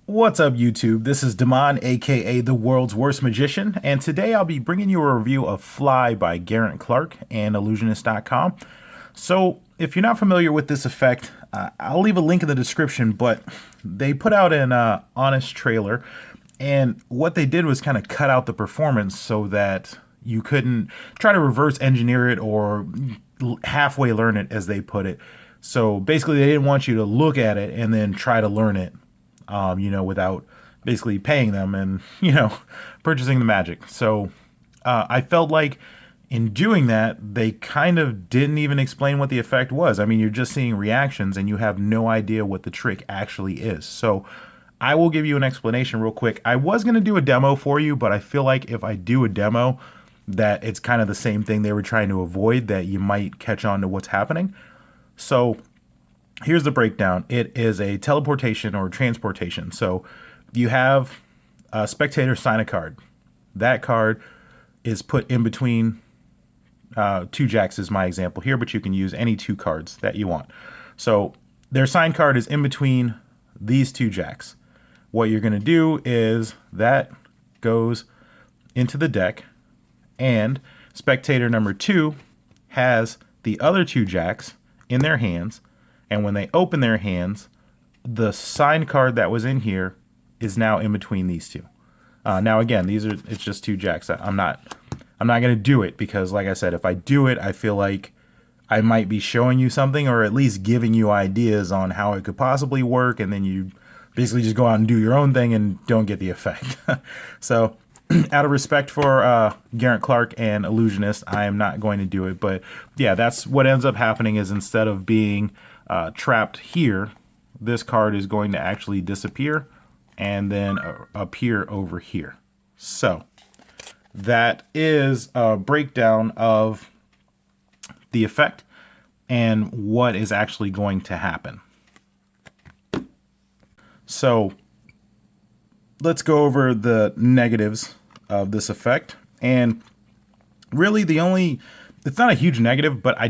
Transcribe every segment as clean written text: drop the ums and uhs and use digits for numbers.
What's up, YouTube? This is Damon, aka the world's worst magician, and today I'll be bringing you a review of Fly by Geraint Clarke and Ellusionist.com. So, if you're not familiar with this effect, I'll leave a link in the description, but they put out an honest trailer, and what they did was kind of cut out the performance so that you couldn't try to reverse engineer it or halfway learn it, as they put it. So basically, they didn't want you to look at it and then try to learn it without basically paying them and, purchasing the magic. So I felt like in doing that, they kind of didn't even explain what the effect was. I mean, you're just seeing reactions and you have no idea what the trick actually is. So I will give you an explanation real quick. I was going to do a demo for you, but I feel like if I do a demo, that it's kind of the same thing they were trying to avoid, that you might catch on to what's happening. So here's the breakdown. It is a teleportation or transportation. So you have a spectator sign a card. That card is put in between two jacks is my example here, but you can use any two cards that you want. So their sign card is in between these two jacks. What you're going to do is that goes into the deck, and spectator number 2 has the other two jacks in their hands. And when they open their hands, the sign card that was in here is now in between these two. Now again, it's just two jacks. I'm not going to do it because, like I said, if I do it, I feel like I might be showing you something, or at least giving you ideas on how it could possibly work, and then you basically just go out and do your own thing and don't get the effect. So out of respect for Geraint Clarke and Ellusionist, I am not going to do it. But yeah, that's what ends up happening, is instead of being trapped here, this card is going to actually disappear and then appear over here. So that is a breakdown of the effect and what is actually going to happen. So let's go over the negatives of this effect. And really it's not a huge negative, but I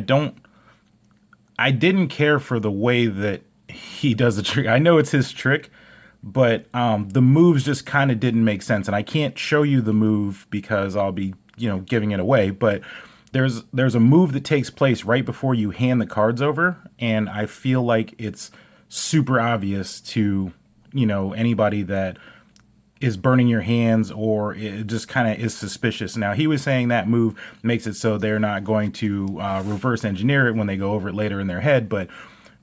didn't care for the way that he does the trick. I know it's his trick, but the moves just kind of didn't make sense. And I can't show you the move because I'll be, giving it away. But there's a move that takes place right before you hand the cards over, and I feel like it's super obvious to, anybody that is burning your hands, or it just kind of is suspicious. Now, he was saying that move makes it so they're not going to reverse engineer it when they go over it later in their head. But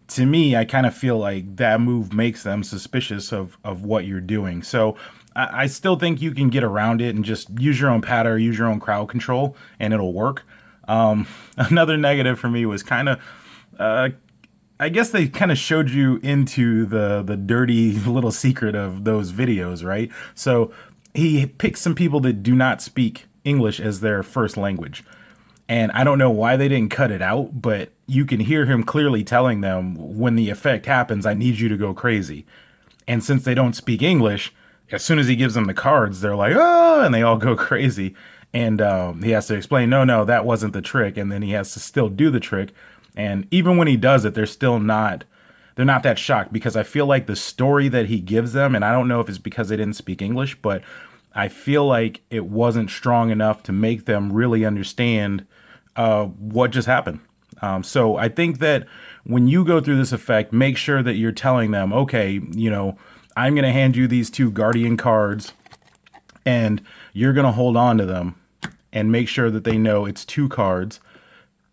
to me, I kind of feel like that move makes them suspicious of what you're doing. So I still think you can get around it and just use your own patter, use your own crowd control, and it'll work. Another negative for me was kind of, I guess they kind of showed you into the dirty little secret of those videos, right? So he picked some people that do not speak English as their first language. And I don't know why they didn't cut it out, but you can hear him clearly telling them, when the effect happens, I need you to go crazy. And since they don't speak English, as soon as he gives them the cards, they're like, oh, and they all go crazy. And he has to explain, no, that wasn't the trick. And then he has to still do the trick. And even when he does it, they're not that shocked, because I feel like the story that he gives them, and I don't know if it's because they didn't speak English, but I feel like it wasn't strong enough to make them really understand what just happened. So I think that when you go through this effect, make sure that you're telling them, okay, I'm going to hand you these two guardian cards, and you're going to hold on to them, and make sure that they know it's two cards.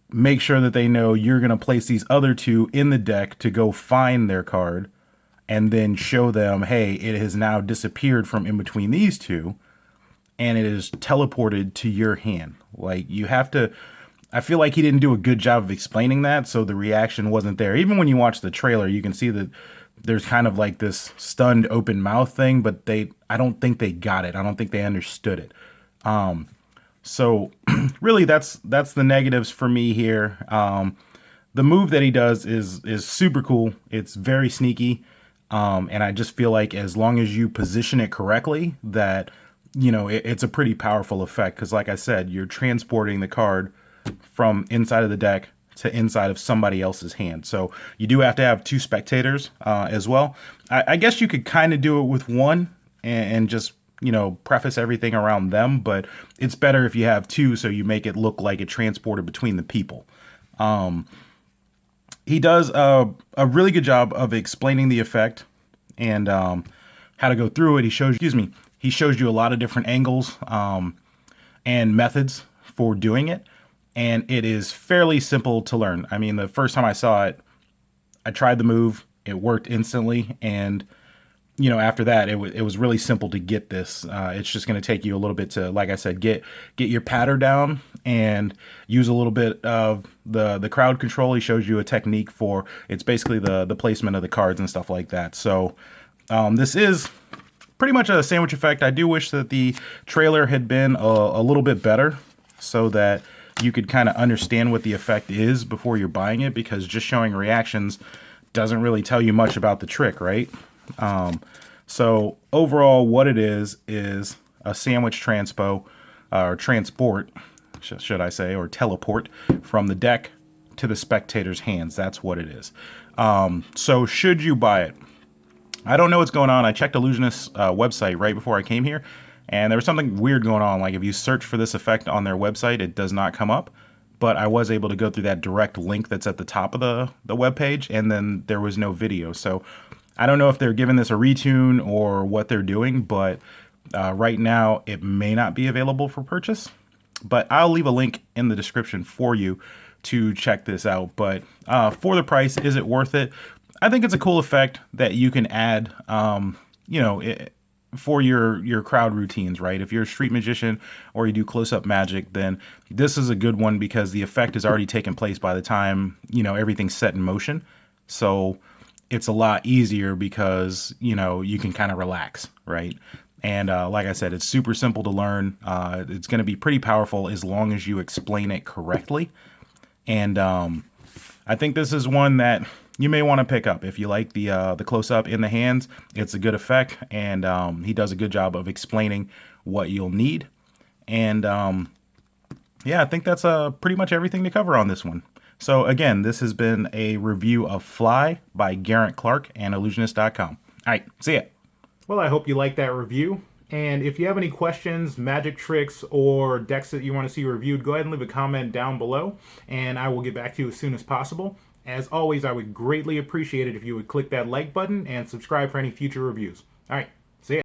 Make sure that they know you're going to place these other two in the deck to go find their card, and then show them, hey, it has now disappeared from in between these two, and it is teleported to your hand. Like, you have to, I feel like he didn't do a good job of explaining that, so the reaction wasn't there. Even when you watch the trailer, you can see that there's kind of like this stunned open mouth thing, but I don't think they got it. I don't think they understood it. So really that's the negatives for me here. The move that he does is super cool. It's very sneaky. And I just feel like as long as you position it correctly, that, it's a pretty powerful effect. Cause like I said, you're transporting the card from inside of the deck to inside of somebody else's hand. So you do have to have two spectators as well. I guess you could kind of do it with one and just, you know, preface everything around them, but it's better if you have two so you make it look like it transported between the people. He does a really good job of explaining the effect and how to go through it. He shows you a lot of different angles and methods for doing it, and it is fairly simple to learn. I mean, the first time I saw it, I tried the move, it worked instantly, and you know, after that, it was really simple to get this. It's just going to take you a little bit to, like I said, get your patter down and use a little bit of the crowd control. He shows you a technique for, it's basically the placement of the cards and stuff like that. So this is pretty much a sandwich effect. I do wish that the trailer had been a little bit better so that you could kind of understand what the effect is before you're buying it, because just showing reactions doesn't really tell you much about the trick, right? So overall, what it is a sandwich transpo, or transport, should I say, or teleport from the deck to the spectator's hands. That's what it is. So should you buy it? I don't know what's going on. I checked Ellusionist's website right before I came here, and there was something weird going on. Like if you search for this effect on their website, it does not come up. But I was able to go through that direct link that's at the top of the web page, and then there was no video. So I don't know if they're giving this a retune or what they're doing, but right now it may not be available for purchase. But I'll leave a link in the description for you to check this out. But for the price, is it worth it? I think it's a cool effect that you can add, you know, for your crowd routines, right? If you're a street magician or you do close-up magic, then this is a good one because the effect has already taken place by the time, you know, everything's set in motion. So it's a lot easier because, you know, you can kind of relax, right? And like I said, it's super simple to learn. It's going to be pretty powerful as long as you explain it correctly. And I think this is one that you may want to pick up if you like the close-up in the hands. It's a good effect, and he does a good job of explaining what you'll need. And yeah, I think that's pretty much everything to cover on this one. So again, this has been a review of Fly by Geraint Clarke and Ellusionist.com. All right, see ya. Well, I hope you liked that review. And if you have any questions, magic tricks, or decks that you want to see reviewed, go ahead and leave a comment down below, and I will get back to you as soon as possible. As always, I would greatly appreciate it if you would click that like button and subscribe for any future reviews. All right, see ya.